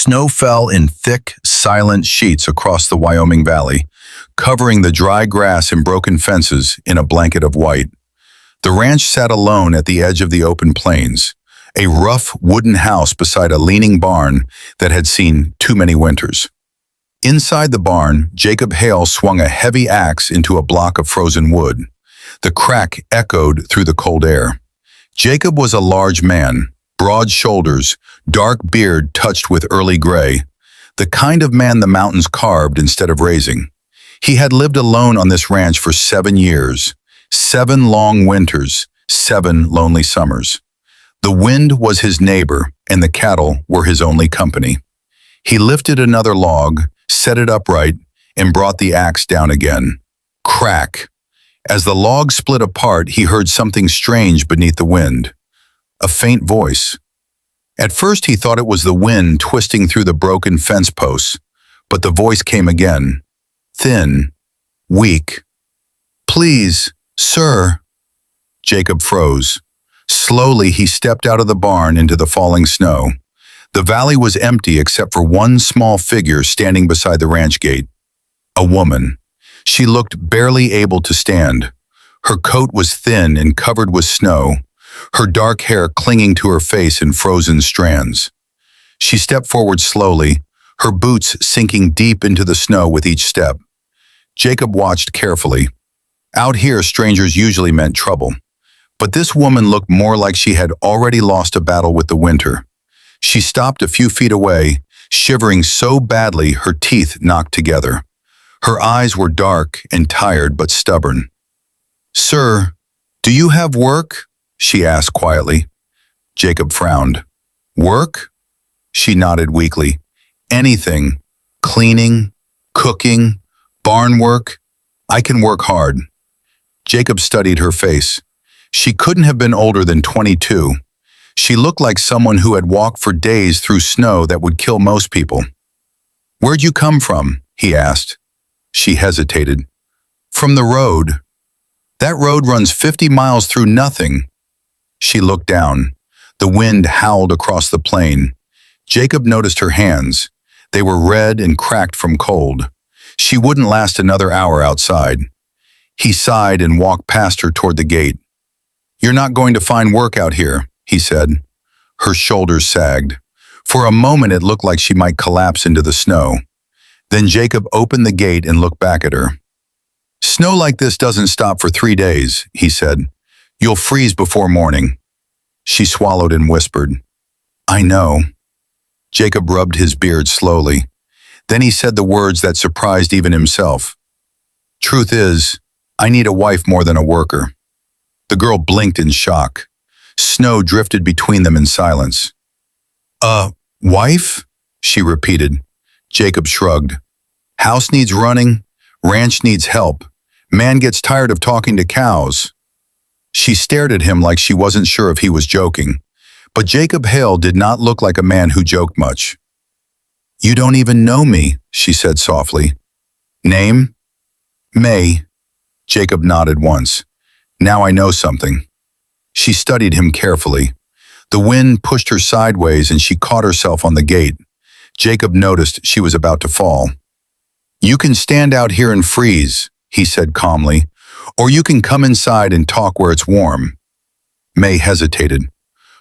Snow fell in thick, silent sheets across the Wyoming Valley, covering the dry grass and broken fences in a blanket of white. The ranch sat alone at the edge of the open plains, a rough wooden house beside a leaning barn that had seen too many winters. Inside the barn, Jacob Hale swung a heavy axe into a block of frozen wood. The crack echoed through the cold air. Jacob was a large man, broad shoulders, dark beard touched with early gray, the kind of man the mountains carved instead of raising. He had lived alone on this ranch for 7 years, 7 long winters, 7 lonely summers. The wind was his neighbor, and the cattle were his only company. He lifted another log, set it upright, and brought the axe down again. Crack! As the log split apart, he heard something strange beneath the wind. A faint voice. At first he thought it was the wind twisting through the broken fence posts, but the voice came again. Thin, weak. "Please, sir." Jacob froze. Slowly he stepped out of the barn into the falling snow. The valley was empty except for one small figure standing beside the ranch gate. A woman. She looked barely able to stand. Her coat was thin and covered with snow, her dark hair clinging to her face in frozen strands. She stepped forward slowly, her boots sinking deep into the snow with each step. Jacob watched carefully. Out here, strangers usually meant trouble. But this woman looked more like she had already lost a battle with the winter. She stopped a few feet away, shivering so badly her teeth knocked together. Her eyes were dark and tired but stubborn. "Sir, do you have work?" she asked quietly. Jacob frowned. "Work?" She nodded weakly. "Anything. Cleaning, cooking, barn work. I can work hard." Jacob studied her face. She couldn't have been older than 22. She looked like someone who had walked for days through snow that would kill most people. "Where'd you come from?" he asked. She hesitated. "From the road." "That road runs 50 miles through nothing." She looked down. The wind howled across the plain. Jacob noticed her hands. They were red and cracked from cold. She wouldn't last another hour outside. He sighed and walked past her toward the gate. "You're not going to find work out here," he said. Her shoulders sagged. For a moment it looked like she might collapse into the snow. Then Jacob opened the gate and looked back at her. "Snow like this doesn't stop for 3 days," he said. "You'll freeze before morning." She swallowed and whispered, "I know." Jacob rubbed his beard slowly. Then he said the words that surprised even himself. "Truth is, I need a wife more than a worker." The girl blinked in shock. Snow drifted between them in silence. Wife?" she repeated. Jacob shrugged. "House needs running, ranch needs help. Man gets tired of talking to cows." She stared at him like she wasn't sure if he was joking. But Jacob Hale did not look like a man who joked much. "You don't even know me," she said softly. "Name?" "May." Jacob nodded once. "Now I know something." She studied him carefully. The wind pushed her sideways and she caught herself on the gate. Jacob noticed she was about to fall. "You can stand out here and freeze," he said calmly, "or you can come inside and talk where it's warm." May hesitated.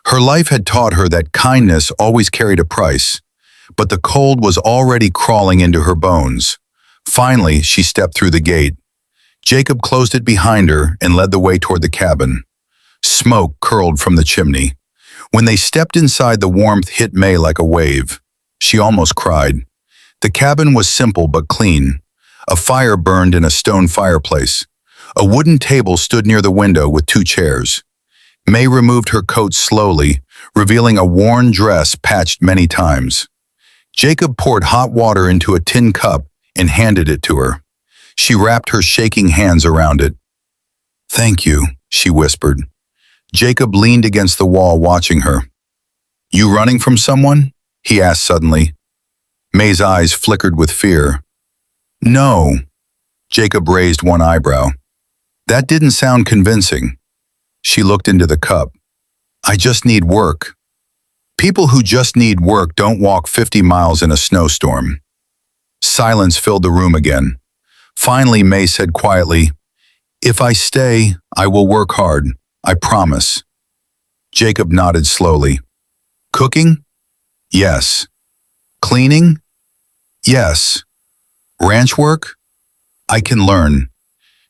Her life had taught her that kindness always carried a price, but the cold was already crawling into her bones. Finally, she stepped through the gate. Jacob closed it behind her and led the way toward the cabin. Smoke curled from the chimney. When they stepped inside, the warmth hit May like a wave. She almost cried. The cabin was simple but clean. A fire burned in a stone fireplace. A wooden table stood near the window with 2 chairs. May removed her coat slowly, revealing a worn dress patched many times. Jacob poured hot water into a tin cup and handed it to her. She wrapped her shaking hands around it. "Thank you," she whispered. Jacob leaned against the wall watching her. "You running from someone?" he asked suddenly. May's eyes flickered with fear. "No." Jacob raised one eyebrow. That didn't sound convincing. She looked into the cup. "I just need work." People who just need work don't walk 50 miles in a snowstorm. Silence filled the room again. Finally, May said quietly, "If I stay, I will work hard. I promise." Jacob nodded slowly. "Cooking? Yes. Cleaning? Yes. Ranch work? I can learn."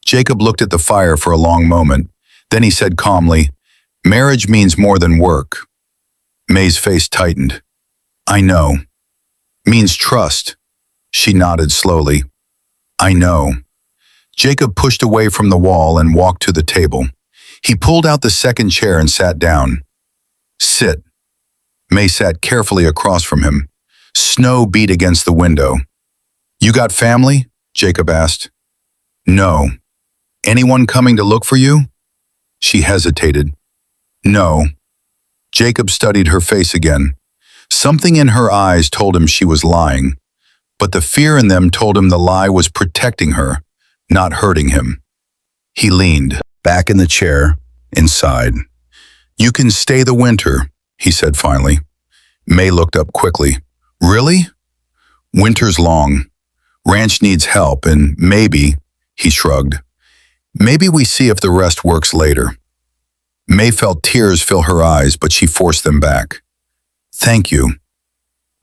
Jacob looked at the fire for a long moment. Then he said calmly, "Marriage means more than work." May's face tightened. "I know. Means trust." She nodded slowly. "I know." Jacob pushed away from the wall and walked to the table. He pulled out the second chair and sat down. "Sit." May sat carefully across from him. Snow beat against the window. "You got family?" Jacob asked. "No." "Anyone coming to look for you?" She hesitated. "No." Jacob studied her face again. Something in her eyes told him she was lying, but the fear in them told him the lie was protecting her, not hurting him. He leaned back in the chair, inside. "You can stay the winter," he said finally. May looked up quickly. "Really?" "Winter's long. Ranch needs help, and maybe," he shrugged, "maybe we see if the rest works later." May felt tears fill her eyes, but she forced them back. "Thank you."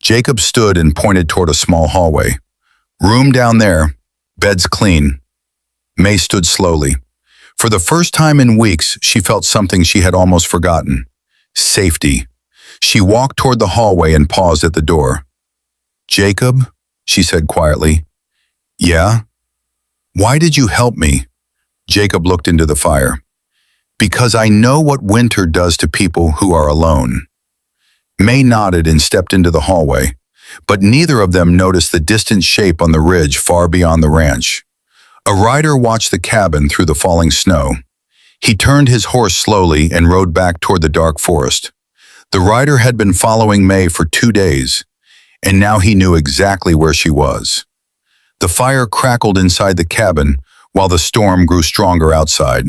Jacob stood and pointed toward a small hallway. "Room down there. Bed's clean." May stood slowly. For the first time in weeks, she felt something she had almost forgotten. Safety. She walked toward the hallway and paused at the door. "Jacob," she said quietly. "Yeah?" "Why did you help me?" Jacob looked into the fire. "Because I know what winter does to people who are alone." May nodded and stepped into the hallway, but neither of them noticed the distant shape on the ridge far beyond the ranch. A rider watched the cabin through the falling snow. He turned his horse slowly and rode back toward the dark forest. The rider had been following May for 2 days, and now he knew exactly where she was. The fire crackled inside the cabin while the storm grew stronger outside.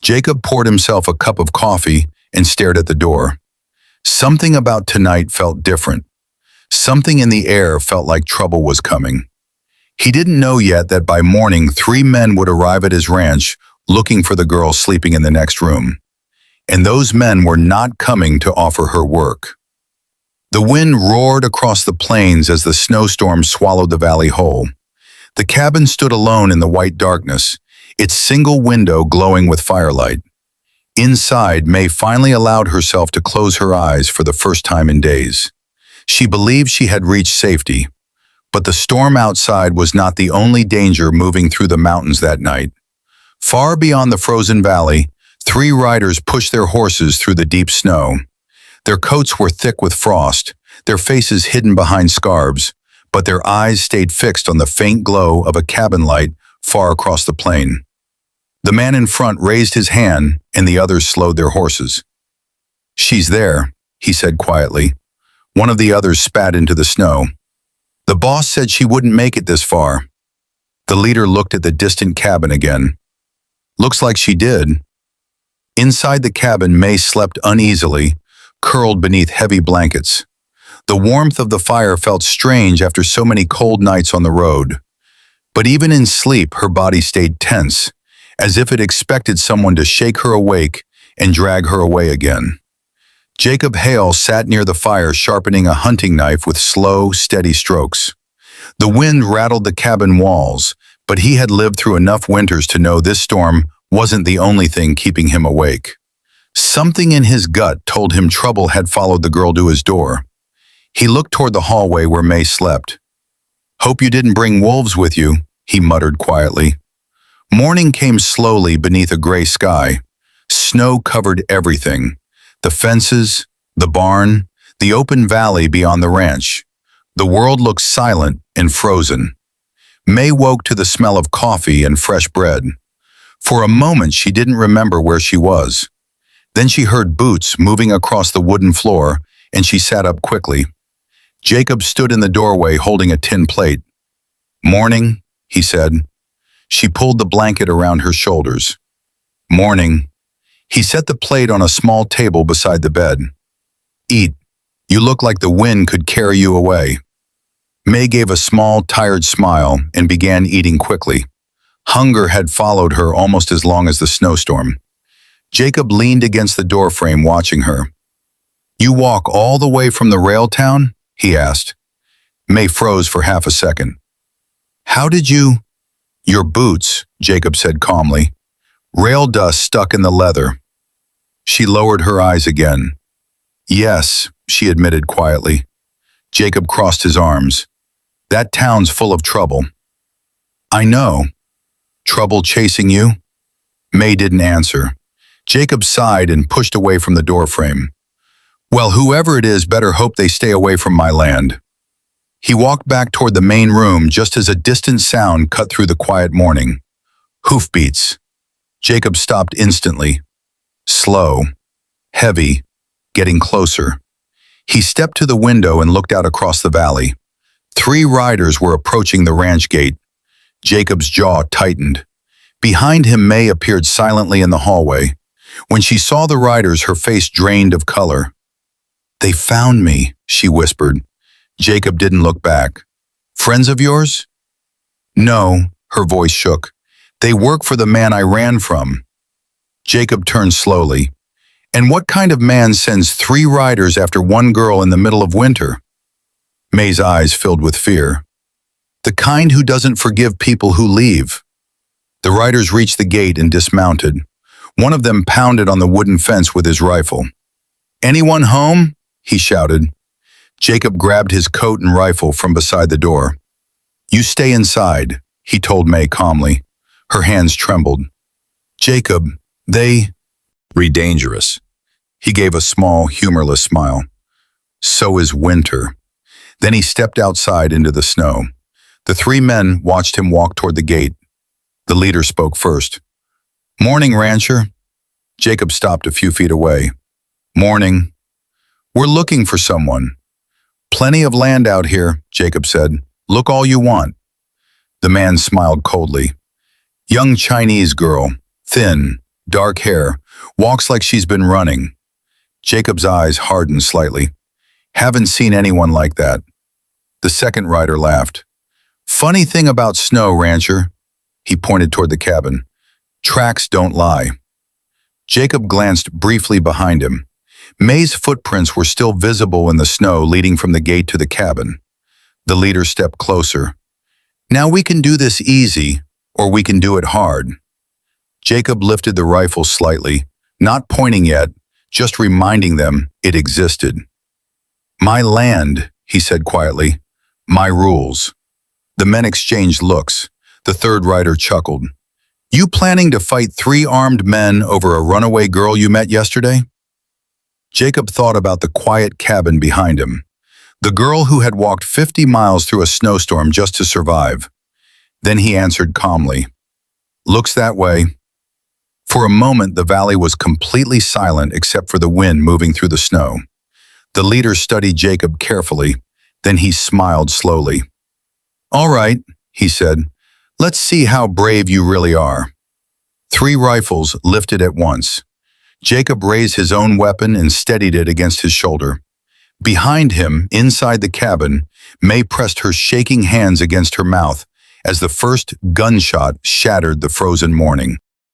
Jacob poured himself a cup of coffee and stared at the door. Something about tonight felt different. Something in the air felt like trouble was coming. He didn't know yet that by morning 3 men would arrive at his ranch looking for the girl sleeping in the next room. And those men were not coming to offer her work. The wind roared across the plains as the snowstorm swallowed the valley whole. The cabin stood alone in the white darkness, its single window glowing with firelight. Inside, May finally allowed herself to close her eyes for the first time in days. She believed she had reached safety, but the storm outside was not the only danger moving through the mountains that night. Far beyond the frozen valley, 3 riders pushed their horses through the deep snow. Their coats were thick with frost, their faces hidden behind scarves, but their eyes stayed fixed on the faint glow of a cabin light far across the plain. The man in front raised his hand, and the others slowed their horses. "She's there," he said quietly. One of the others spat into the snow. "The boss said she wouldn't make it this far." The leader looked at the distant cabin again. "Looks like she did." Inside the cabin, May slept uneasily, curled beneath heavy blankets. The warmth of the fire felt strange after so many cold nights on the road. But even in sleep, her body stayed tense, as if it expected someone to shake her awake and drag her away again. Jacob Hale sat near the fire sharpening a hunting knife with slow, steady strokes. The wind rattled the cabin walls, but he had lived through enough winters to know this storm wasn't the only thing keeping him awake. Something in his gut told him trouble had followed the girl to his door. He looked toward the hallway where May slept. "Hope you didn't bring wolves with you," he muttered quietly. Morning came slowly beneath a gray sky. Snow covered everything. The fences, the barn, the open valley beyond the ranch. The world looked silent and frozen. May woke to the smell of coffee and fresh bread. For a moment, she didn't remember where she was. Then she heard boots moving across the wooden floor, and she sat up quickly. Jacob stood in the doorway holding a tin plate. "Morning," he said. She pulled the blanket around her shoulders. "Morning." He set the plate on a small table beside the bed. "Eat," You look like the wind could carry you away." May gave a small, tired smile and began eating quickly. Hunger had followed her almost as long as the snowstorm. Jacob leaned against the doorframe watching her. "You walk all the way from the rail town?" he asked. May froze for half a second. "How did you—" "Your boots," Jacob said calmly. "Rail dust stuck in the leather." She lowered her eyes again. "Yes," she admitted quietly. Jacob crossed his arms. "That town's full of trouble." "I know." "Trouble chasing you?" May didn't answer. Jacob sighed and pushed away from the doorframe. "Well, whoever it is better hope they stay away from my land." He walked back toward the main room just as a distant sound cut through the quiet morning. Hoofbeats. Jacob stopped instantly. Slow, heavy, getting closer. He stepped to the window and looked out across the valley. 3 riders were approaching the ranch gate. Jacob's jaw tightened. Behind him, May appeared silently in the hallway. When she saw the riders, her face drained of color. "They found me," she whispered. Jacob didn't look back. "Friends of yours?" "No," her voice shook. "They work for the man I ran from." Jacob turned slowly. "And what kind of man sends 3 riders after 1 girl in the middle of winter?" May's eyes filled with fear. "The kind who doesn't forgive people who leave." The riders reached the gate and dismounted. One of them pounded on the wooden fence with his rifle. "Anyone home?" he shouted. Jacob grabbed his coat and rifle from beside the door. "You stay inside," he told May calmly. Her hands trembled. "Jacob, they—" "Dangerous." He gave a small, humorless smile. "So is winter." Then he stepped outside into the snow. The 3 men watched him walk toward the gate. The leader spoke first. "Morning, rancher." Jacob stopped a few feet away. "Morning. We're looking for someone." "Plenty of land out here," Jacob said. "Look all you want." The man smiled coldly. "Young Chinese girl, thin, dark hair, walks like she's been running." Jacob's eyes hardened slightly. "Haven't seen anyone like that." The second rider laughed. "Funny thing about snow, rancher." He pointed toward the cabin. "Tracks don't lie." Jacob glanced briefly behind him. May's footprints were still visible in the snow leading from the gate to the cabin. The leader stepped closer. "Now we can do this easy, or we can do it hard." Jacob lifted the rifle slightly, not pointing yet, just reminding them it existed. "My land," he said quietly. "My rules." The men exchanged looks. The third rider chuckled. "You planning to fight 3 armed men over a runaway girl you met yesterday?" Jacob thought about the quiet cabin behind him. The girl who had walked 50 miles through a snowstorm just to survive. Then he answered calmly, "Looks that way." For a moment, the valley was completely silent except for the wind moving through the snow. The leader studied Jacob carefully, then he smiled slowly. "All right," he said, "let's see how brave you really are." 3 rifles lifted at once. Jacob raised his own weapon and steadied it against his shoulder. Behind him, inside the cabin, May pressed her shaking hands against her mouth as the first gunshot shattered the frozen morning.